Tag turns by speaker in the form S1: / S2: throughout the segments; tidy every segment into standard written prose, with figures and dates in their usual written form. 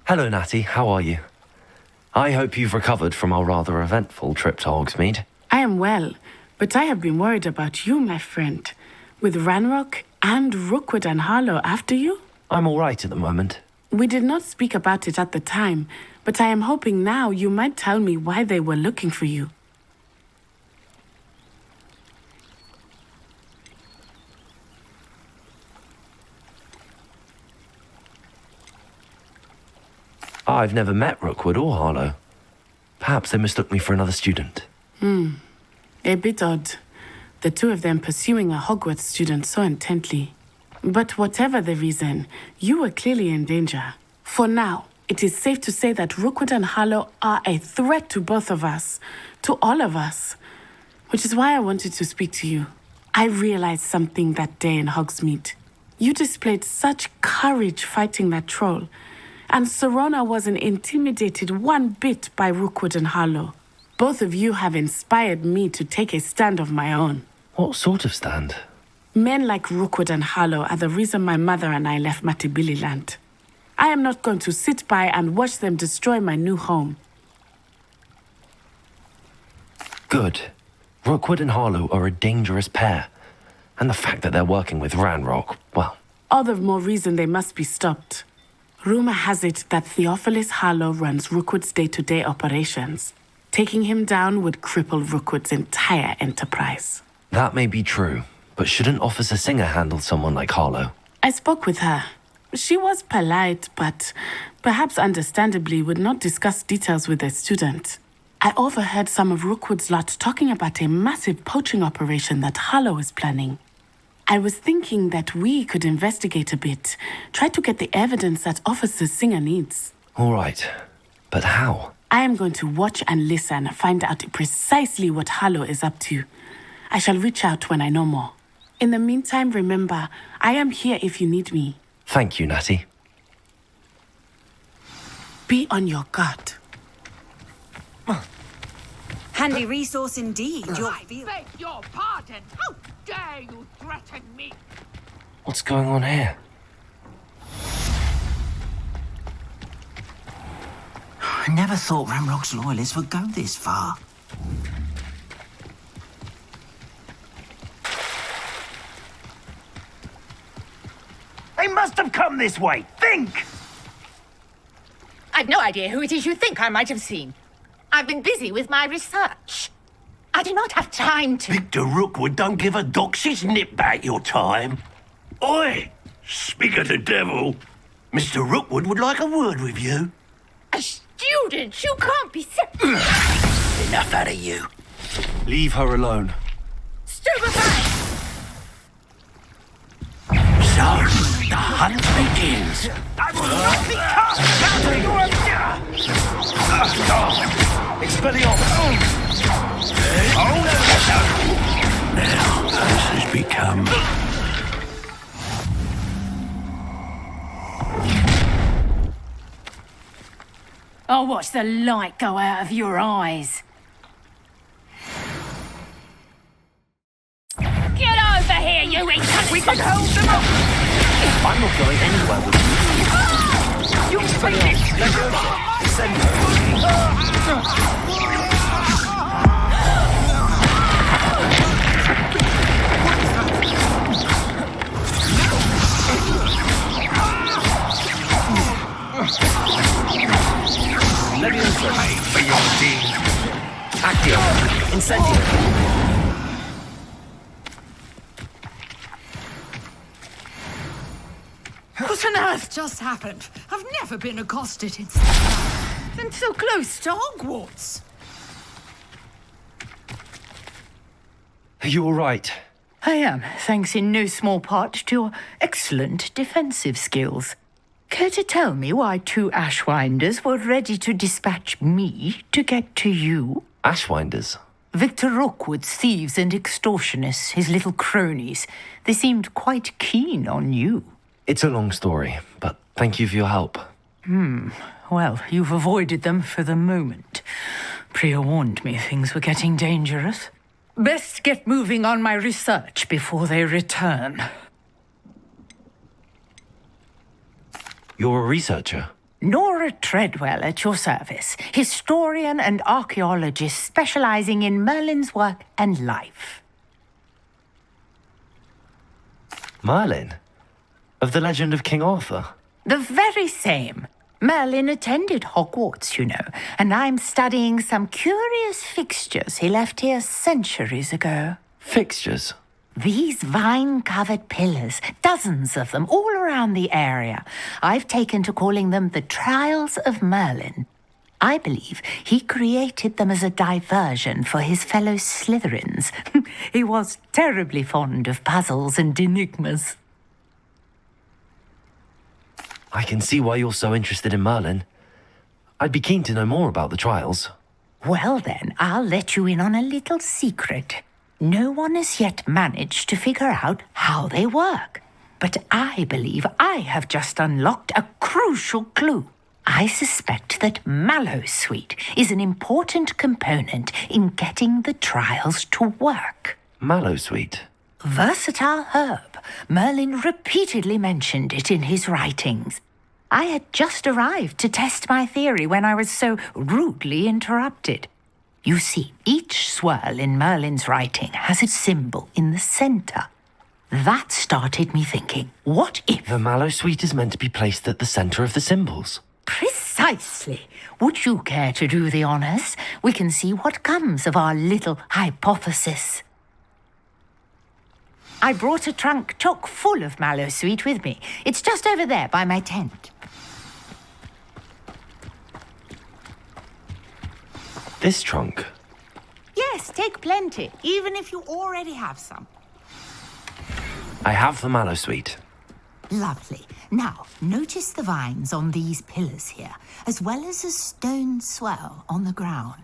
S1: Hello, Natty. How are you? I hope you've recovered from our rather eventful trip to Hogsmeade.
S2: I am well, but I have been worried about you, my friend. With Ranrock and Rookwood and Harlow after you?
S1: I'm all right at the moment.
S2: We did not speak about it at the time, but I am hoping now you might tell me why they were looking for you.
S1: I've never met Rookwood or Harlow. Perhaps they mistook me for another student.
S2: A bit odd. The two of them pursuing a Hogwarts student so intently. But whatever the reason, you were clearly in danger. For now, it is safe to say that Rookwood and Harlow are a threat to both of us, to all of us. Which is why I wanted to speak to you. I realized something that day in Hogsmeade. You displayed such courage fighting that troll. And Serona wasn't intimidated one bit by Rookwood and Harlow. Both of you have inspired me to take a stand of my own.
S1: What sort of stand?
S2: Men like Rookwood and Harlow are the reason my mother and I left Matabeleland. I am not going to sit by and watch them destroy my new home.
S1: Good. Rookwood and Harlow are a dangerous pair. And the fact that they're working with Ranrock, well...
S2: All the more reason they must be stopped. Rumor has it that Theophilus Harlow runs Rookwood's day-to-day operations. Taking him down would cripple Rookwood's entire enterprise.
S1: That may be true, but shouldn't Officer Singer handle someone like Harlow?
S2: I spoke with her. She was polite, but perhaps understandably would not discuss details with a student. I overheard some of Rookwood's lot talking about a massive poaching operation that Harlow is planning. I was thinking that we could investigate a bit, try to get the evidence that Officer Singer needs.
S1: All right, but how?
S2: I am going to watch and listen, find out precisely what Harlow is up to. I shall reach out when I know more. In the meantime, remember, I am here if you need me.
S1: Thank you, Natty.
S2: Be on your guard.
S3: Handy resource indeed.
S4: I beg your pardon. How dare you threaten me?
S1: What's going on here?
S5: I never thought Ranrock's loyalists would go this far.
S6: They must have come this way. Think!
S7: I've no idea who it is you think I might have seen. I've been busy with my research. I do not have time to...
S6: Victor Rookwood don't give a doxy's nip back your time. Oi! Speak of the devil. Mr. Rookwood would like a word with you.
S7: A student? You can't be so...
S6: Enough out of you.
S1: Leave her alone.
S7: Stupefy!
S6: So, the hunt begins. I will not be cast down to your... Expelliarmus! Now, this has become...
S7: I'll watch the light go out of your eyes. Get over here, you inconsistent...
S6: We can hold them up!
S1: I'm not going anywhere with you.
S6: You'll see this! Pay for your deed.
S1: Accio. Incendio.
S4: What on earth just happened? I've never been accosted in... and so close to Hogwarts.
S1: Are you all right?
S8: I am, thanks in no small part to your excellent defensive skills. Care to tell me why two Ashwinders were ready to dispatch me to get to you?
S1: Ashwinders?
S8: Victor Rookwood's thieves and extortionists, his little cronies. They seemed quite keen on you.
S1: It's a long story, but thank you for your help.
S8: Well, you've avoided them for the moment. Priya warned me things were getting dangerous. Best get moving on my research before they return.
S1: You're a researcher?
S8: Nora Treadwell at your service, historian and archaeologist specializing in Merlin's work and life.
S1: Merlin? Of the legend of King Arthur?
S8: The very same. Merlin attended Hogwarts, you know, and I'm studying some curious fixtures he left here centuries ago.
S1: Fixtures?
S8: These vine-covered pillars, dozens of them all around the area. I've taken to calling them the Trials of Merlin. I believe he created them as a diversion for his fellow Slytherins. He was terribly fond of puzzles and enigmas.
S1: I can see why you're so interested in Merlin. I'd be keen to know more about the trials.
S8: Well then, I'll let you in on a little secret. No one has yet managed to figure out how they work. But I believe I have just unlocked a crucial clue. I suspect that Mallowsweet is an important component in getting the trials to work.
S1: Mallowsweet?
S8: Versatile herb. Merlin repeatedly mentioned it in his writings. I had just arrived to test my theory when I was so rudely interrupted. You see, each swirl in Merlin's writing has a symbol in the center. That started me thinking, what if...
S1: The Mallowsweet is meant to be placed at the center of the symbols.
S8: Precisely. Would you care to do the honors? We can see what comes of our little hypothesis. I brought a trunk chock full of Mallowsweet with me. It's just over there by my tent.
S1: This trunk?
S7: Yes, take plenty, even if you already have some.
S1: I have the Mallowsweet.
S5: Lovely. Now, notice the vines on these pillars here, as well as a stone swell on the ground.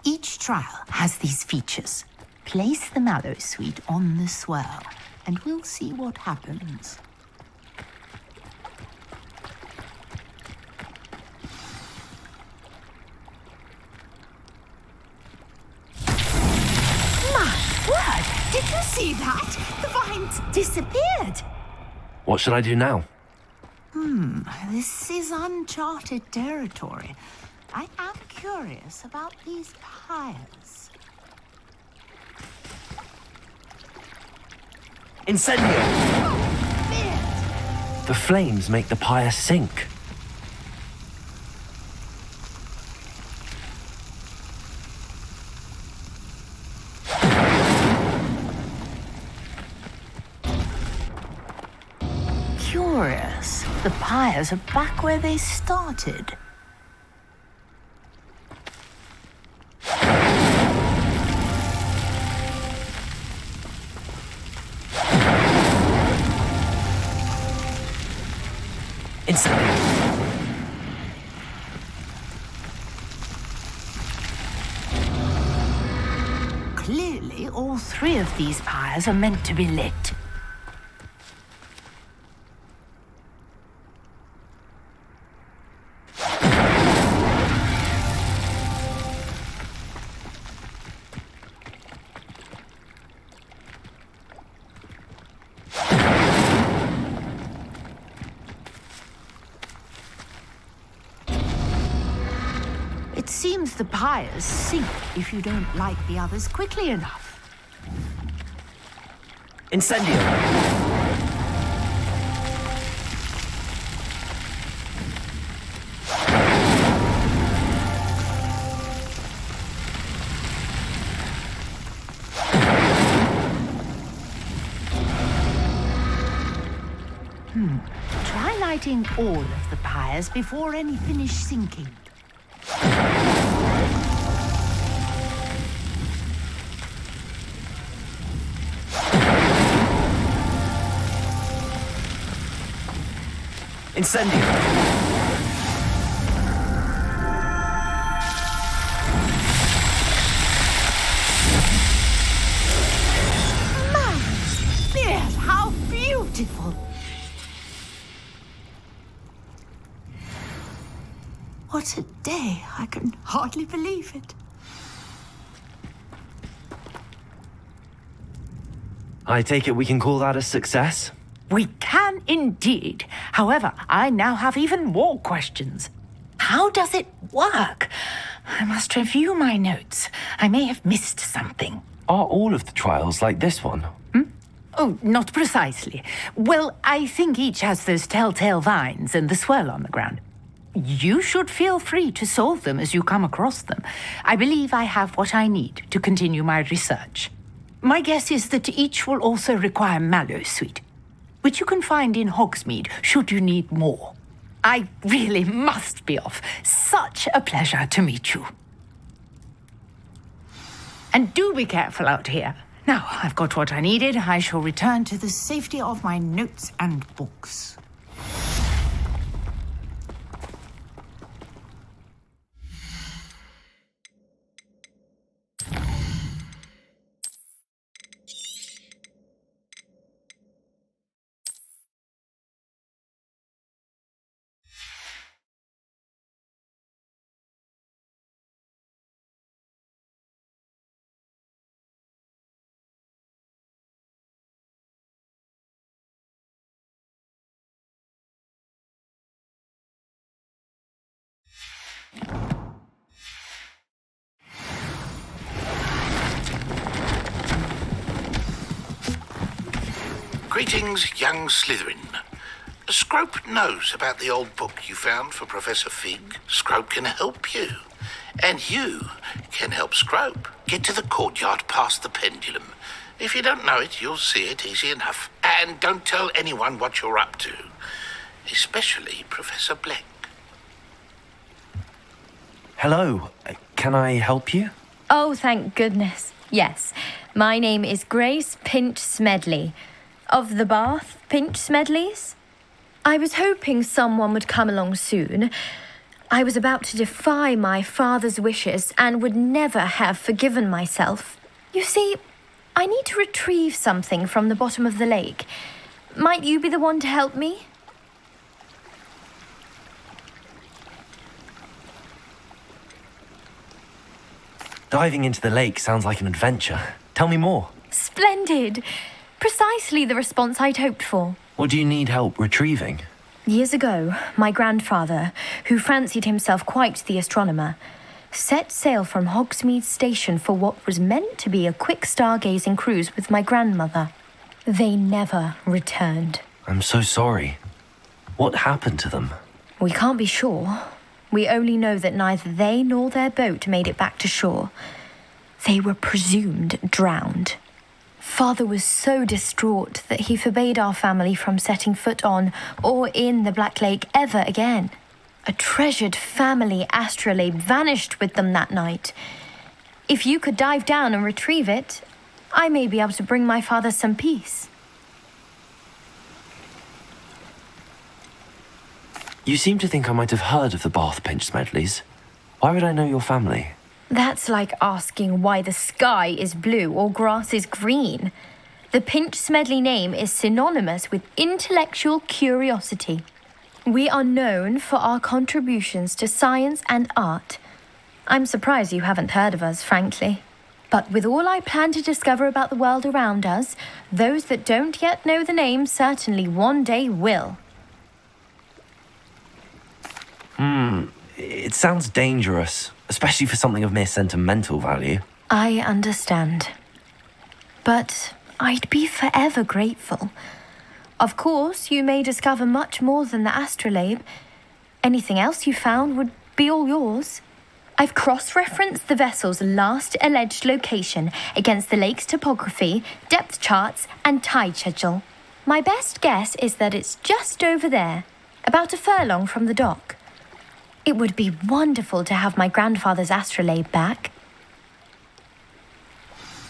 S5: Each trial has these features. Place the Mallowsweet on the swell, and we'll see what happens.
S7: Word! Did you see that? The vines disappeared.
S1: What should I do now?
S5: This is uncharted territory. I am curious about these pyres.
S1: Incendio! The flames make the pyre sink.
S8: Curious. The pyres are back where they started. Clearly, all three of these pyres are meant to be lit. It seems the pyres sink if you don't light the others quickly enough.
S1: Incendio!
S8: Try lighting all of the pyres before any finish sinking.
S1: Incendio!
S7: Yes, how beautiful.
S5: What a day. I can hardly believe it.
S1: I take it we can call that a success?
S8: We can indeed. However, I now have even more questions. How does it work? I must review my notes. I may have missed something.
S1: Are all of the trials like this one?
S8: Oh, not precisely. Well, I think each has those telltale vines and the swirl on the ground. You should feel free to solve them as you come across them. I believe I have what I need to continue my research. My guess is that each will also require Mallowsweet, which you can find in Hogsmeade should you need more. I really must be off. Such a pleasure to meet you. And do be careful out here. Now, I've got what I needed. I shall return
S5: To the safety of my notes and books.
S9: Greetings, young Slytherin. Scrope knows about the old book you found for Professor Fig. Scrope can help you. And you can help Scrope. Get to the courtyard past the pendulum. If you don't know it, you'll see it easy enough. And don't tell anyone what you're up to. Especially Professor Black.
S1: Hello, can I help you?
S10: Oh, thank goodness. Yes. My name is Grace Pinch Smedley. Of the Bath Pinch Smedleys? I was hoping someone would come along soon. I was about to defy my father's wishes and would never have forgiven myself. You see, I need to retrieve something from the bottom of the lake. Might you be the one to help me?
S1: Diving into the lake sounds like an adventure. Tell me more.
S10: Splendid! Precisely the response I'd hoped for.
S1: What do you need help retrieving?
S10: Years ago, my grandfather, who fancied himself quite the astronomer, set sail from Hogsmeade Station for what was meant to be a quick stargazing cruise with my grandmother. They never returned.
S1: I'm so sorry. What happened to them?
S10: We can't be sure. We only know that neither they nor their boat made it back to shore. They were presumed drowned. Father was so distraught that he forbade our family from setting foot on or in the Black Lake ever again. A treasured family astrolabe vanished with them that night. If you could dive down and retrieve it, I may be able to bring my father some peace.
S1: You seem to think I might have heard of the Bath Pinch Smedleys. Why would I know your family?
S10: That's like asking why the sky is blue or grass is green. The Pinch Smedley name is synonymous with intellectual curiosity. We are known for our contributions to science and art. I'm surprised you haven't heard of us, frankly. But with all I plan to discover about the world around us, those that don't yet know the name certainly one day will.
S1: It sounds dangerous, especially for something of mere sentimental value.
S10: I understand. But I'd be forever grateful. Of course, you may discover much more than the astrolabe. Anything else you found would be all yours. I've cross-referenced the vessel's last alleged location against the lake's topography, depth charts, and tide schedule. My best guess is that it's just over there, about a furlong from the dock. It would be wonderful to have my grandfather's astrolabe back.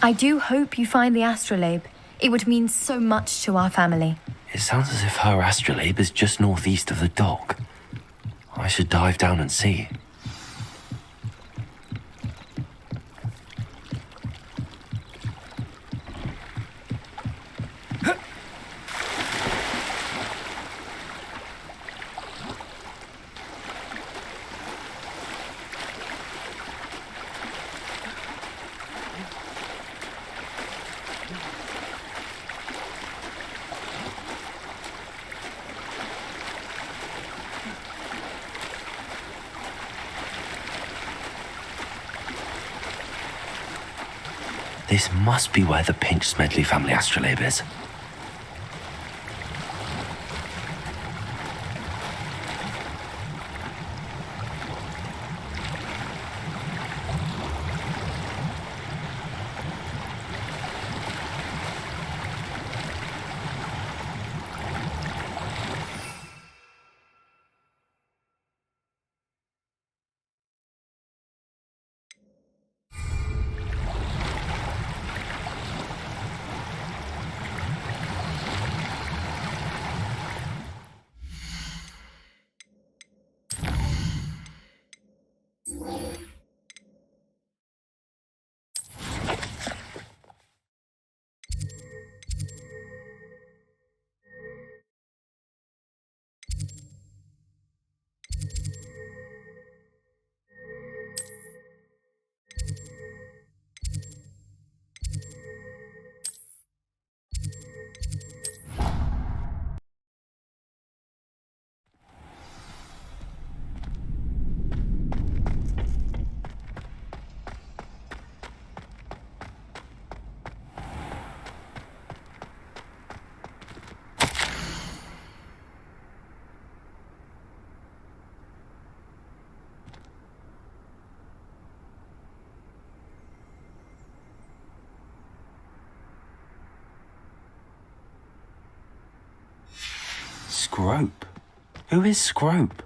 S10: I do hope you find the astrolabe. It would mean so much to our family.
S1: It sounds as if her astrolabe is just northeast of the dock. I should dive down and see. This must be where the Pinch Smedley family astrolabe is. Scrope? Who is Scrope?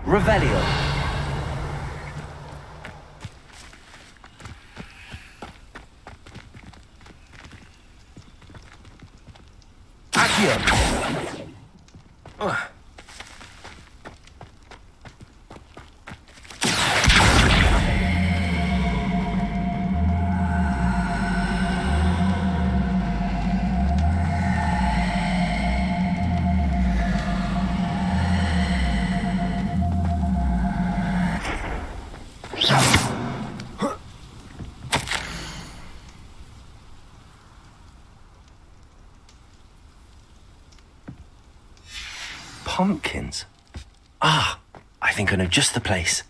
S1: Revelio. Accio. Pumpkins? Ah, I think I know just the place.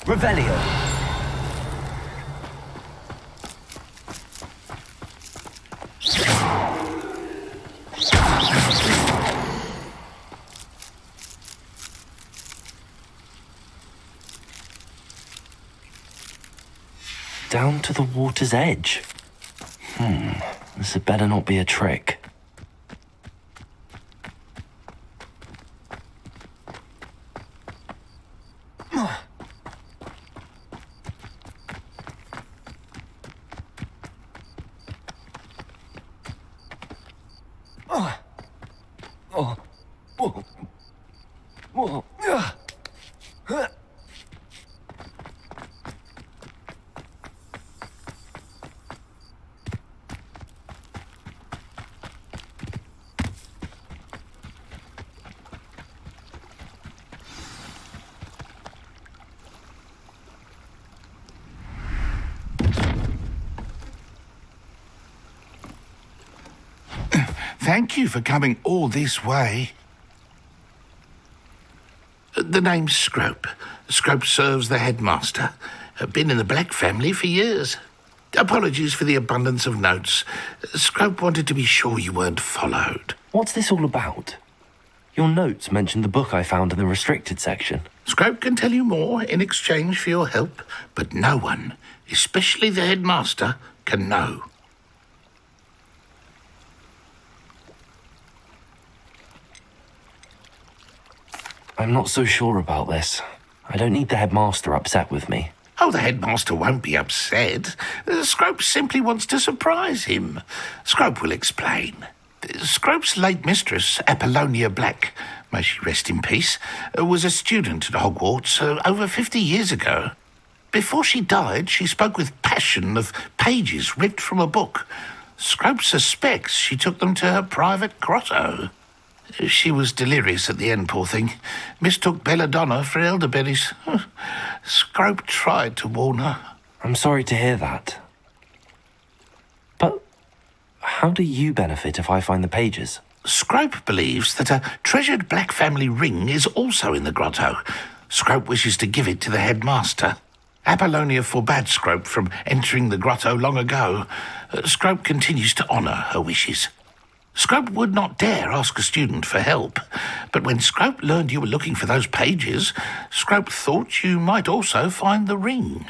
S1: Revelio. Down to the water's edge. This had better not be a trick.
S9: Thank you for coming all this way. The name's Scrope. Scrope serves the headmaster. Been in the Black family for years. Apologies for the abundance of notes. Scrope wanted to be sure you weren't followed.
S1: What's this all about? Your notes mentioned the book I found in the restricted section.
S9: Scrope can tell you more in exchange for your help, but no one, especially the headmaster, can know.
S1: I'm not so sure about this. I don't need the headmaster upset with me.
S9: Oh, the headmaster won't be upset. Scrope simply wants to surprise him. Scrope will explain. Scrope's late mistress, Apollonia Black, may she rest in peace, was a student at Hogwarts over 50 years ago. Before she died, she spoke with passion of pages ripped from a book. Scrope suspects she took them to her private grotto. She was delirious at the end, poor thing. Mistook belladonna for elderberries. Scrope tried to warn her.
S1: I'm sorry to hear that. But how do you benefit if I find the pages?
S9: Scrope believes that a treasured Black family ring is also in the grotto. Scrope wishes to give it to the headmaster. Apollonia forbade Scrope from entering the grotto long ago. Scrope continues to honour her wishes. Scrope would not dare ask a student for help, but when Scrope learned you were looking for those pages, Scrope thought you might also find the ring.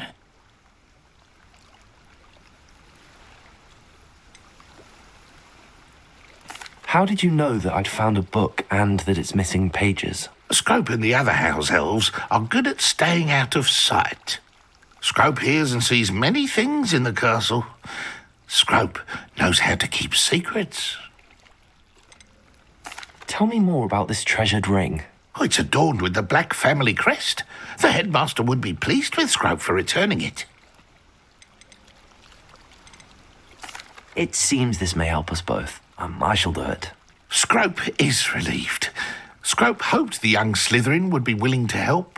S1: How did you know that I'd found a book and that it's missing pages?
S9: Scrope and the other house elves are good at staying out of sight. Scrope hears and sees many things in the castle. Scrope knows how to keep secrets.
S1: Tell me more about this treasured ring.
S9: Oh, it's adorned with the Black family crest. The headmaster would be pleased with Scrope for returning it.
S1: It seems this may help us both. I shall do it.
S9: Scrope is relieved. Scrope hoped the young Slytherin would be willing to help.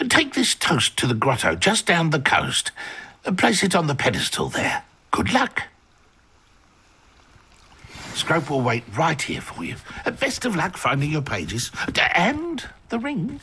S9: Take this toast to the grotto just down the coast. Place it on the pedestal there. Good luck. Scrope will wait right here for you. Best of luck finding your pages. And the ring.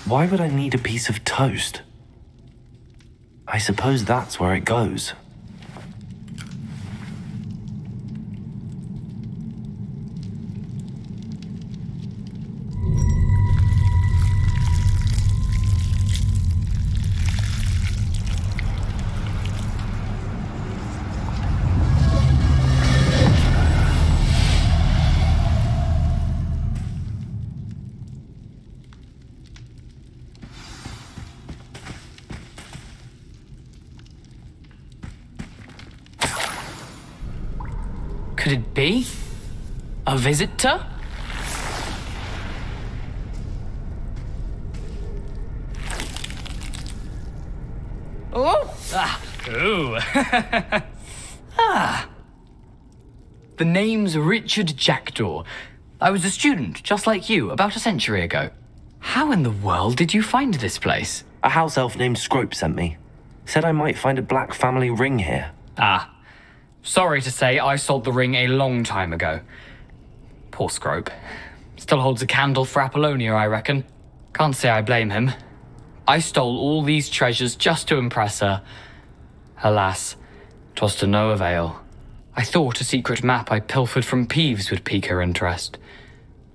S1: Why would I need a piece of toast? I suppose that's where it goes.
S11: Could it be? A visitor? Oh! Ooh. The name's Richard Jackdaw. I was a student, just like you, about a century ago. How in the world did you find this place?
S1: A house elf named Scrope sent me. Said I might find a black family ring here.
S11: Sorry to say, I sold the ring a long time ago. Poor Scrope. Still holds a candle for Apollonia, I reckon. Can't say I blame him. I stole all these treasures just to impress her. Alas, 'twas to no avail. I thought a secret map I pilfered from Peeves would pique her interest.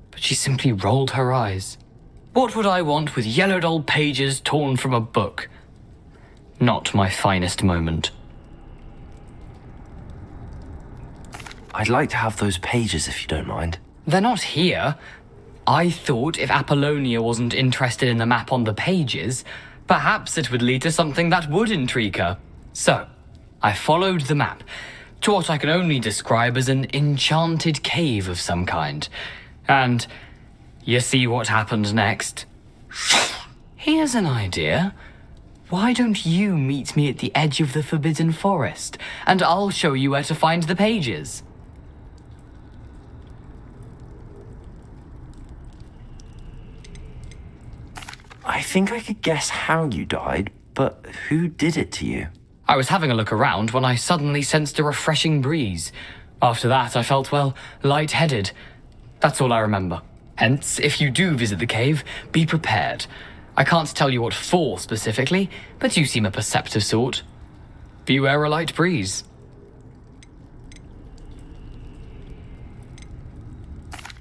S11: But she simply rolled her eyes. What would I want with yellowed old pages torn from a book? Not my finest moment.
S1: I'd like to have those pages if you don't mind.
S11: They're not here. I thought if Apollonia wasn't interested in the map on the pages, perhaps it would lead to something that would intrigue her. So, I followed the map to what I can only describe as an enchanted cave of some kind. And you see what happened next? Here's an idea. Why don't you meet me at the edge of the Forbidden Forest, and I'll show you where to find the pages?
S1: I think I could guess how you died, but who did it to you?
S11: I was having a look around when I suddenly sensed a refreshing breeze. After that, I felt, well, lightheaded. That's all I remember. Hence, if you do visit the cave, be prepared. I can't tell you what for specifically, but you seem a perceptive sort. Beware a light breeze.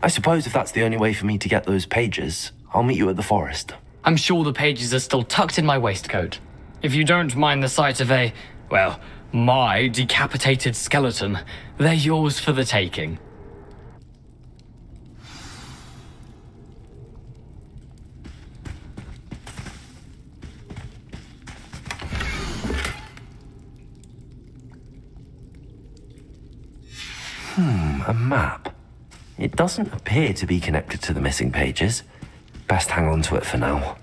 S1: I suppose if that's the only way for me to get those pages, I'll meet you at the forest.
S11: I'm sure the pages are still tucked in my waistcoat. If you don't mind the sight of my decapitated skeleton, they're yours for the taking.
S1: A map. It doesn't appear to be connected to the missing pages. Best hang on to it for now.